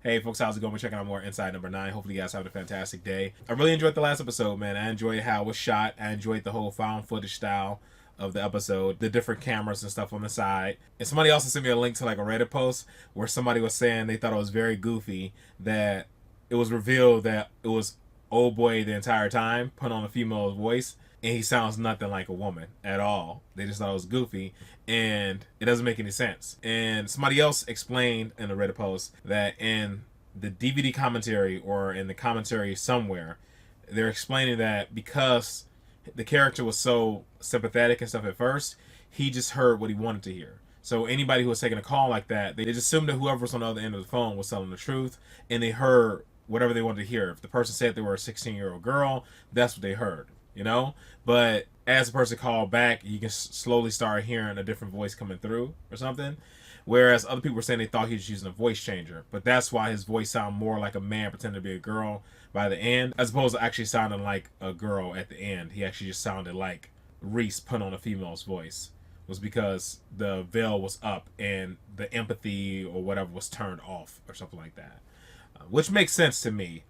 Hey folks, how's it going? We're checking out more Inside Number 9. Hopefully you guys having a fantastic day. I really enjoyed the last episode, man. I enjoyed how it was shot. I enjoyed the whole found footage style of the episode, the different cameras and stuff on the side. And somebody also sent me a link to like a Reddit post where somebody was saying they thought it was very goofy that it was revealed that it was old boy the entire time, put on a female voice, and he sounds nothing like a woman at all. They just thought it was goofy, and it doesn't make any sense. And somebody else explained in a Reddit post that in the DVD commentary or in the commentary somewhere, they're explaining that because the character was so sympathetic and stuff at first, he just heard what he wanted to hear. So anybody who was taking a call like that, they just assumed that whoever was on the other end of the phone was telling the truth, and they heard whatever they wanted to hear. If the person said they were a 16-year-old girl, that's what they heard, you know? But as the person called back, you can slowly start hearing a different voice coming through or something. Whereas other people were saying they thought he was using a voice changer. But that's why his voice sounded more like a man pretending to be a girl by the end, as opposed to actually sounding like a girl at the end. He actually just sounded like Reese put on a female's voice. Was because the veil was up and the empathy or whatever was turned off or something like that. Which makes sense to me.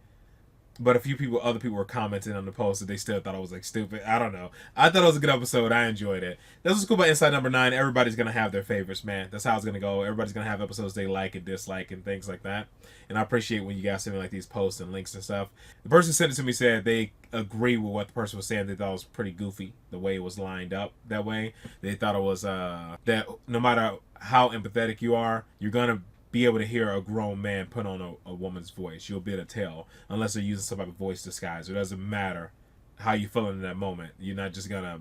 But a few other people were commenting on the post that they still thought it was like stupid. I don't know. I thought it was a good episode. I enjoyed it. This was cool about Inside Number 9. Everybody's going to have their favorites, man. That's how it's going to go. Everybody's going to have episodes they like and dislike and things like that. And I appreciate when you guys send me like these posts and links and stuff. The person who sent it to me said they agree with what the person was saying. They thought it was pretty goofy the way it was lined up that way. They thought it was that no matter how empathetic you are, you're going to be able to hear a grown man put on a woman's voice. You'll be able to tell, unless they're using some type of voice disguise. It doesn't matter how you feeling in that moment. You're not just gonna,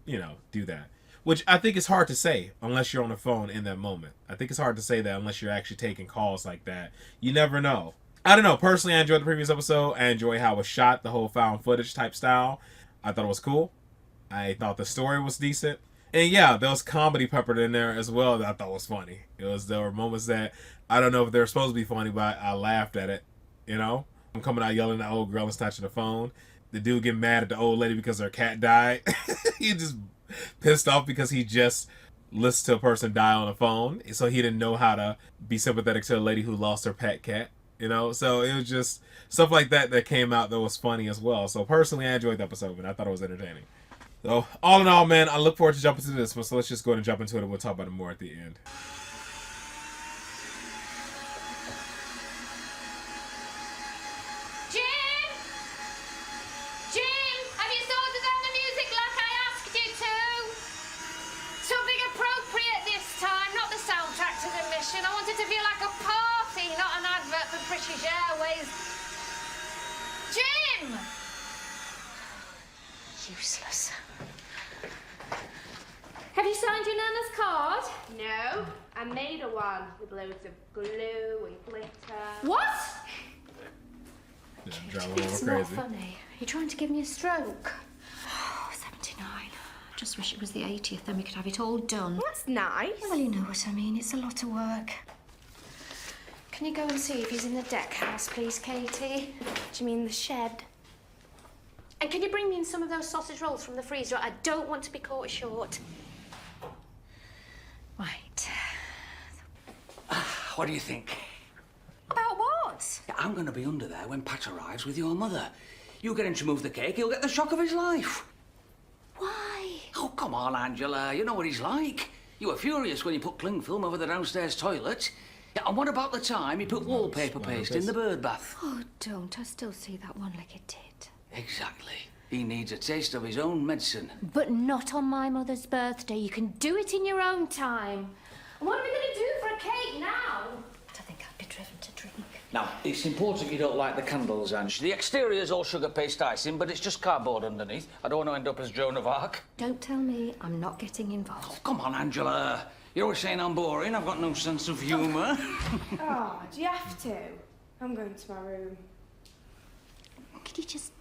do that. Which I think is hard to say unless you're on the phone in that moment. I think it's hard to say that unless you're actually taking calls like that. You never know. I don't know. Personally, I enjoyed the previous episode. I enjoy how it was shot, the whole found footage type style. I thought it was cool. I thought the story was decent. And yeah, there was comedy peppered in there as well that I thought was funny. There were moments that I don't know if they're supposed to be funny, but I laughed at it, I'm coming out yelling at the old girl and snatching the phone. The dude getting mad at the old lady because her cat died. He just pissed off because he just listened to a person die on the phone. So he didn't know how to be sympathetic to a lady who lost her pet cat, So it was just stuff like that came out that was funny as well. So personally, I enjoyed the episode, and I thought it was entertaining. So, all in all, man, I look forward to jumping into this one. So let's just go ahead and jump into it, and we'll talk about it more at the end. Jim! Jim! Have you sorted out the music like I asked you to? Something appropriate this time, not the soundtrack to the mission. I want it to feel like a party, not an advert for British Airways. Jim! Useless. Have you signed your Nana's card? No, I made her one with loads of glue and glitter. What? Yeah, drive a It's little not crazy. funny. You're trying to give me a stroke. Oh, 79. Just wish it was the 80th, then we could have it all done. That's nice. Well, you know what I mean. It's a lot of work. Can you go and see if he's in the deck house, please, Katie? Do you mean the shed? And can you bring me in some of those sausage rolls from the freezer? I don't want to be caught short. Right. What do you think? About what? Yeah, I'm going to be under there when Pat arrives with your mother. You get him to move the cake, he'll get the shock of his life. Why? Oh, come on, Angela. You know what he's like. You were furious when you put cling film over the downstairs toilet. Yeah, and what about the time he put wallpaper paste in the bird bath? Oh, don't. I still see that one-legged tit. Exactly. He needs a taste of his own medicine. But not on my mother's birthday. You can do it in your own time. And what are we going to do for a cake now? I think I'd be driven to drink. Now, it's important you don't light the candles, Ange. The exterior's all sugar paste icing, but it's just cardboard underneath. I don't want to end up as Joan of Arc. Don't tell me. I'm not getting Oh, involved. come on, Angela. You're always saying I'm boring. I've got no sense of humour. Oh, do you have to? I'm going to my room. Could you just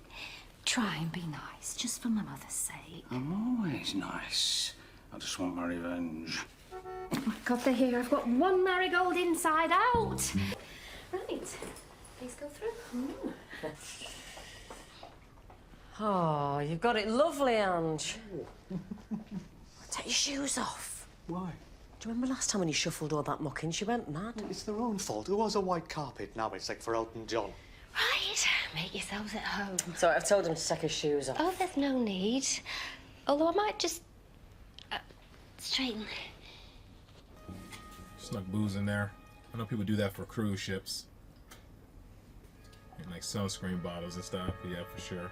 try and be nice, just for my mother's sake? I'm always nice. I just want my revenge. Oh my God, they're here. I've got one marigold inside out. Right. Please go through. Oh, you've got it lovely, Ange. Take your shoes off. Why? Do you remember last time when you shuffled all that muck in? She went mad. It's their own fault. There was a white carpet. Now it's like for Elton John. Right, make yourselves at home. Sorry, I've told him to take his shoes off. Oh, there's no need. Although I might just... straighten. Snuck booze in there. I know people do that for cruise ships. And like sunscreen bottles and stuff. Yeah, for sure.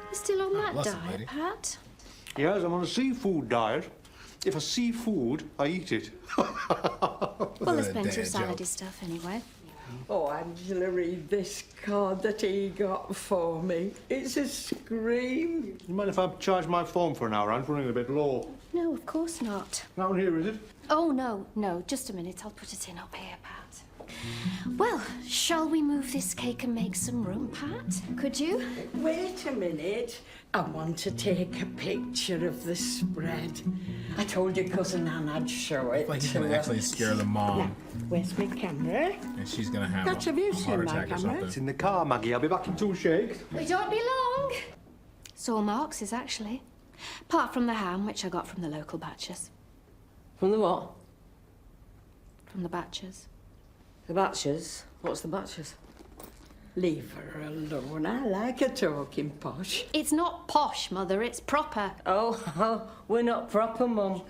You still on that bless him, diet, lady. Pat? Yes, I'm on a seafood diet. If I see food, I eat it. Well, there's plenty Dad of salady joke. stuff anyway. Oh, Angela, read this card that he got for me. It's a scream. You mind if I charge my phone for an hour? I'm running a bit low. No, of course not. Down here, is it? Oh, no, just a minute. I'll put it in up here, Pat. Well, shall we move this cake and make some room, Pat? Could you? Wait a minute. I want to take a picture of the spread. I told your cousin Anne I'd show it Like he's to gonna her. actually scare the mom, Now, where's my camera? and she's gonna have That's have you a seen heart my attack or camera? something. It's in the car, Maggie. I'll be back in 2 shakes. We don't be long. So are Marx's, actually. Apart from the ham, which I got from the local batchers. From the what? From the batchers. The batchers? What's the batchers? Leave her alone. I like a talking posh. It's not posh, Mother, it's proper. Oh, we're not proper, Mum.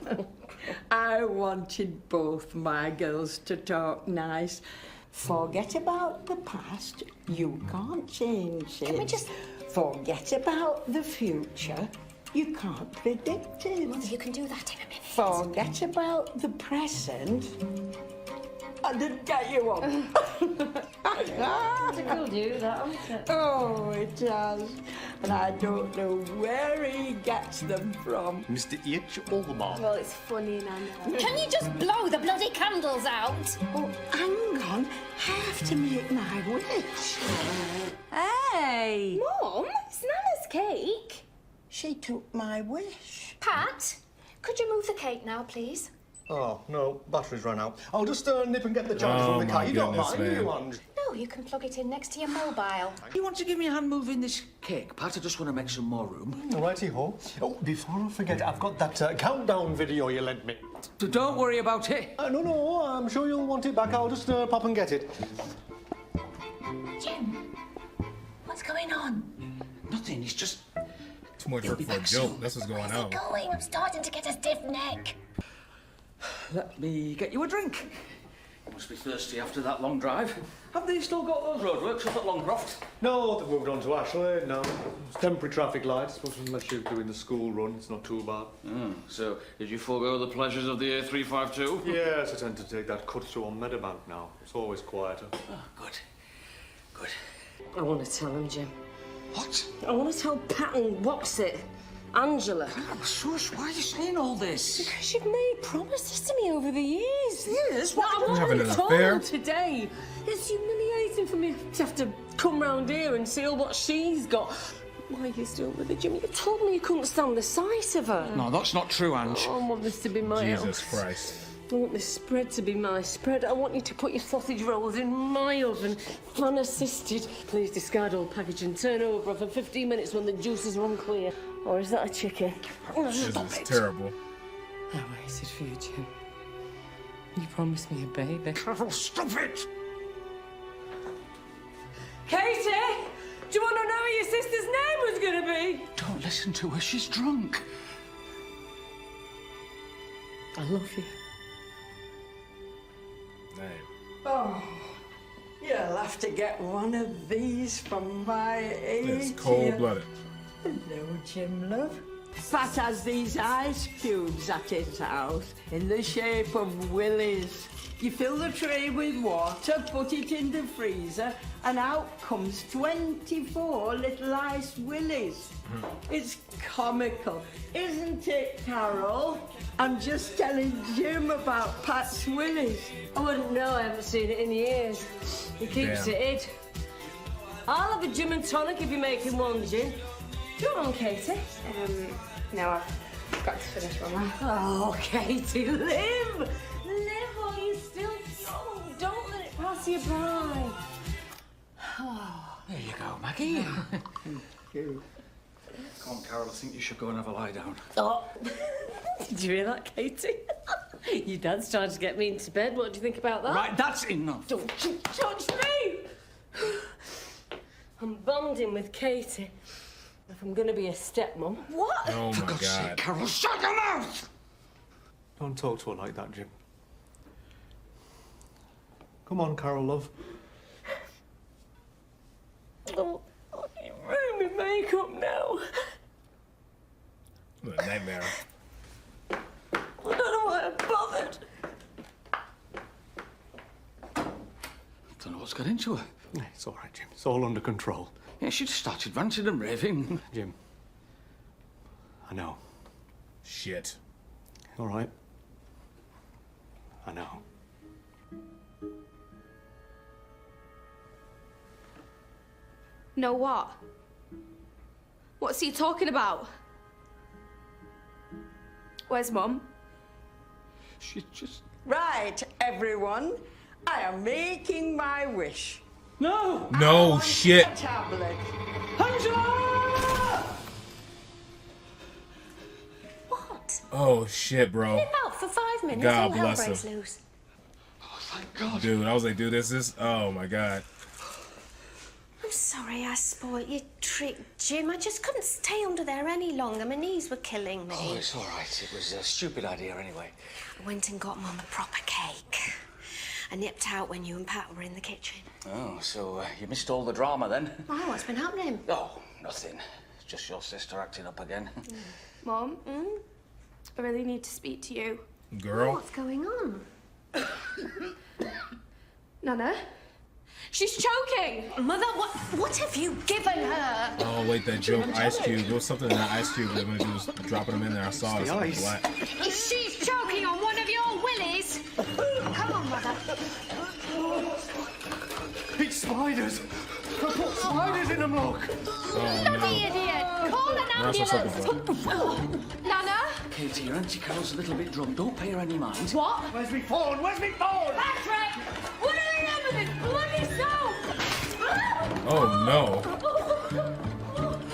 I wanted both my girls to talk nice. Forget about the past. You can't change it. Can we just- Forget about the future. You can't predict it. Mother, you can do that in a minute. Forget about the present. I didn't get you on. It'll do that, won't it? Oh, it does. And I don't know where he gets them from. Mr. H. Olmar. Well, it's funny, Nana. Can you just blow the bloody candles out? Oh, hang on. I have to make my wish. Hey! Mom, it's Nana's cake. She took my wish. Pat, could you move the cake now, please? Oh, no. Batteries ran out. I'll just nip and get the charger Oh, from the car. my You don't goodness, mind, man. you, Ange? No, you can plug it in next to your mobile. You want to give me a hand moving this cake, Pat? I just want to make some more room. Righty-ho. Oh, before I forget, I've got that countdown video you lent me. So don't worry about it. No, I'm sure you'll want it back. I'll just pop and get it. Jim, what's going on? Nothing, it's just... Too much work for a joke. That's what's going on. Going, I'm starting to get a stiff neck. Let me get you a drink. You must be thirsty after that long drive. Have they still got those roadworks up at Longcroft? No, they've moved on to Ashley. No, it's temporary traffic lights, but unless you're doing the school run, it's not too bad. So, did you forego the pleasures of the A352? Yes, I tend to take that cut through on Meadowbank now. It's always quieter. Oh, good. Good. I want to tell him, Jim. What? I want to tell Pat and what's it? Angela. Oh, Shush, why are you saying all this? Because you've made promises to me over the years. Years? What? I You having want an to affair? today. It's humiliating for me to have to come round here and see all what she's got. Why are you still with her, Jimmy? You told me you couldn't stand the sight of her. No, that's not true, Ange. I want this to be my Jesus house. Christ. I want this spread to be my spread. I want you to put your sausage rolls in my oven, fan assisted. Please discard all packaging. Turn over for 15 minutes when the juices run clear. Or is that a chicken? This is terrible. I waited for you, Jim. You promised me a baby. Oh, stop it! Katie! Do you want to know what your sister's name was going to be? Don't listen to her, she's drunk. I love you. Name. Oh, you'll have to get one of these from my It's 80th. cold-blooded. Hello, Jim, love. Pat has these ice cubes at his house in the shape of willies. You fill the tray with water, put it in the freezer, and out comes 24 little ice willies. It's comical, isn't it, Carol? I'm just telling Jim about Pat's willies. I wouldn't know. I haven't seen it in years. He keeps Damn. it hid. I'll have a gin and tonic if you're making one, Jim. Do you want one, Katie? No, I've got to finish one now. Oh, Katie, live! Live while you're still young. Don't let it pass you by. There you go, Maggie. Thank you. Come on, Carol, I think you should go and have a lie down. Oh, did you hear that, Katie? Your dad's trying to get me into bed. What do you think about that? Right, that's enough. Don't you touch me! I'm bonding with Katie. If I'm going to be a stepmom. What? Oh my God. Carol, shut your mouth! Don't talk to her like that, Jim. Come on, Carol, love. Oh, you're ruining my makeup now. What a nightmare. I don't know why I bothered. Don't know what's got into her. It's all right, Jim. It's all under control. Yeah, she just started ranting and raving. Jim. I know. Shit. All right. I know. Know what? What's he talking about? Where's Mum? She just... Right, everyone. I am making my wish. No! No shit. A tablet. Angela! What? Oh shit, bro. Been out for 5 minutes. God all hell bless breaks him. loose. Oh, thank God. Dude, I was like, dude, this is. Oh my God. I'm sorry I spoilt your trick, Jim. I just couldn't stay under there any longer. My knees were killing me. Oh, it's all right. It was a stupid idea anyway. I went and got Mum a proper cake. I nipped out when you and Pat were in the kitchen. Oh, so you missed all the drama then? Oh, what's been happening? Oh, nothing. Just your sister acting up again. Mum? I really need to speak to you. Girl. What's going on? Nana? She's choking! Mother, what have you given her? Oh wait, that joke, Ice Cube. There was something in that Ice Cube that when she was dropping them in there, I saw it. The ice. Black. She's choking on one of your willies. Come on, Mother. It's spiders! I put spiders in them, look! Oh Bloody no. idiot! Call an That's what's up ambulance. with her. Nana? Katie, your Auntie Carol's a little bit drunk. Don't pay her any mind. What? Where's me phone? Where's me phone? Patrick! What are you doing with this bloody soap? Oh no.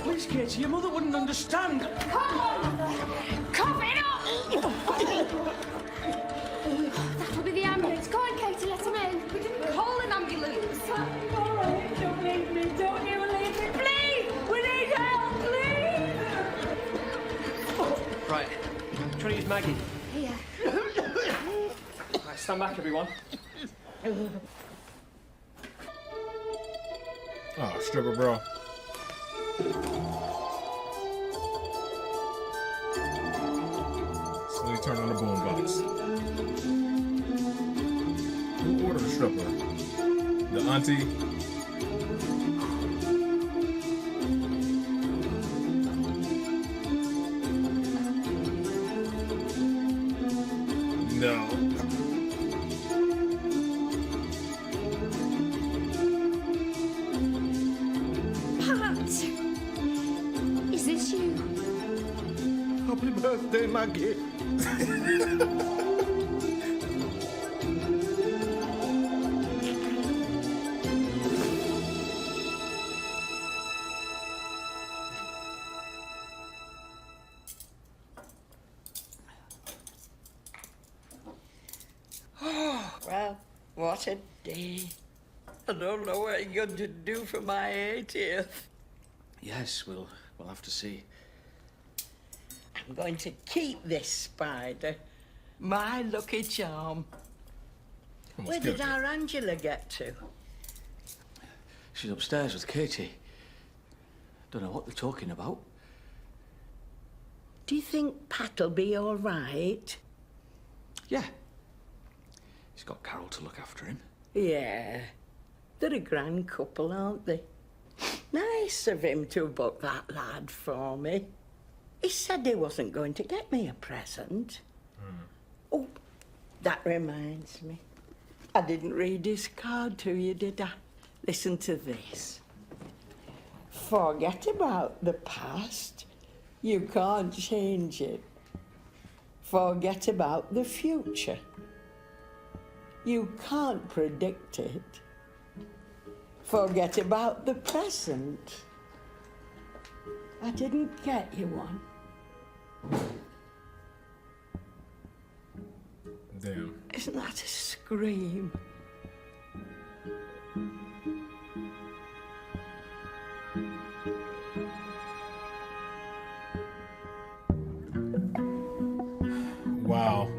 Please, Katie, your mother wouldn't understand. Come on! Cough it up! That'll be the ambulance. Go on, Katie, let him in. We didn't call an ambulance. All right, don't leave me. Don't you leave me. Please! We need help, please! Right. Trying to use Maggie. Here. Right, stand back, everyone. Oh, stripper, bro. So he turned on the boombox. Who ordered a stripper? The auntie? No. Pat! Is this you? Happy birthday, Maggie. Well, what a day. I don't know what you're going to do for my 80th. Yes, we'll have to see. I'm going to keep this spider. My lucky charm. Almost Where killed did you. our Angela get to? She's upstairs with Katie. Don't know what they're talking about. Do you think Pat'll be all right? Yeah. He's got Carol to look after him. Yeah. They're a grand couple, aren't they? Nice of him to book that lad for me. He said he wasn't going to get me a present. Oh, that reminds me. I didn't read his card to you, did I? Listen to this. Forget about the past. You can't change it. Forget about the future. You can't predict it. Forget about the present. I didn't get you one. Damn. Isn't that a scream? Wow.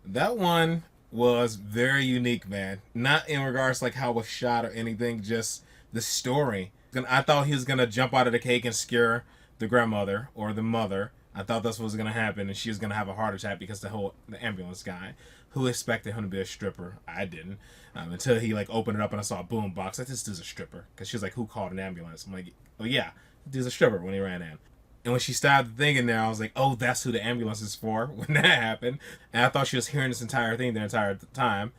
That one was very unique, man. Not in regards to like how it was shot or anything, just the story. I thought he was gonna jump out of the cake and scare the grandmother or the mother. I thought that's what was gonna happen, and she was gonna have a heart attack because the ambulance guy, who expected him to be a stripper, I didn't, until he like opened it up and I saw a boom box. Like, this dude's a stripper, because she was like, "Who called an ambulance?" I'm like, "Oh yeah, this dude's a stripper." When he ran in, and when she started the thing in there, I was like, "Oh, that's who the ambulance is for." When that happened, and I thought she was hearing this entire thing the entire time.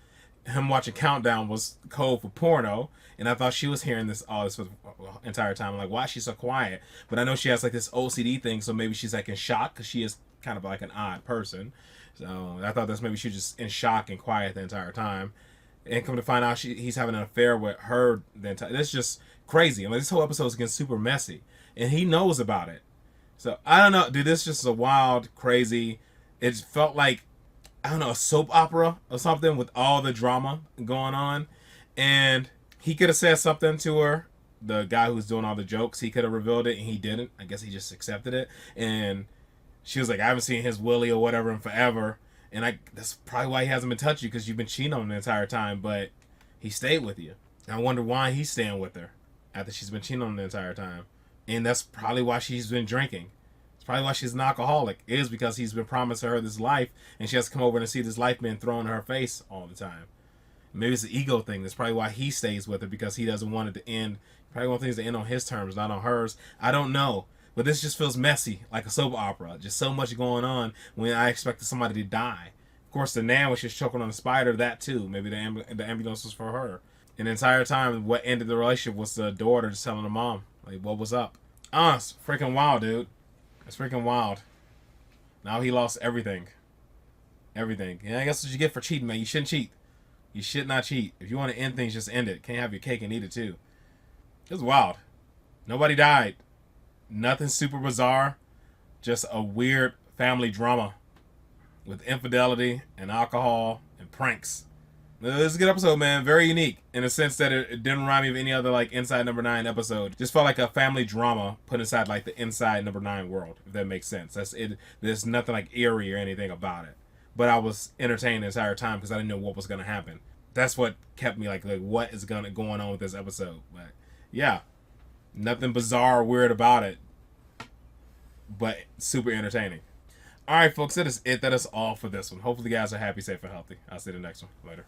Him watching Countdown was code for porno, and I thought she was hearing all this for the entire time. I'm like, why is she so quiet? But I know she has like this OCD thing, so maybe she's like in shock, because she is kind of like an odd person. So I thought that's maybe she was just in shock and quiet the entire time. And come to find out, he's having an affair with her the entire. That's just crazy. I mean, this whole episode is getting super messy, and he knows about it. So I don't know, dude. This is just a wild, crazy. It felt like, I don't know, a soap opera or something with all the drama going on. And he could have said something to her. The guy who's doing all the jokes, he could have revealed it, and he didn't. I guess he just accepted it. And she was like, "I haven't seen his willy or whatever in forever." And that's probably why he hasn't been touching you, because you've been cheating on him the entire time. But he stayed with you. And I wonder why he's staying with her after she's been cheating on him the entire time. And that's probably why she's been drinking. It's probably why she's an alcoholic. It is because he's been promising her this life, and she has to come over and see this life being thrown in her face all the time. Maybe it's an ego thing. That's probably why he stays with her, because he doesn't want it to end. Probably want things to end on his terms, not on hers. I don't know. But this just feels messy, like a soap opera. Just so much going on when I expected somebody to die. Of course, the nan was just choking on the spider, that too. Maybe the ambulance was for her. And the entire time, what ended the relationship was the daughter just telling the mom, like, what was up. It's freaking wild, dude. It's freaking wild. Now he lost everything. Everything. And I guess what you get for cheating, man. You shouldn't cheat. You should not cheat. If you want to end things, just end it. Can't have your cake and eat it too. It was wild. Nobody died. Nothing super bizarre. Just a weird family drama with infidelity and alcohol and pranks. This is a good episode, man. Very unique in the sense that it didn't remind me of any other like Inside Number 9 episode. Just felt like a family drama put inside like the Inside Number 9 world, if that makes sense. That's it. There's nothing like eerie or anything about it. But I was entertained the entire time because I didn't know what was going to happen. That's what kept me like what is going on with this episode. But yeah, nothing bizarre or weird about it, but super entertaining. All right, folks, that is it. That is all for this one. Hopefully you guys are happy, safe, and healthy. I'll see you in the next one. Later.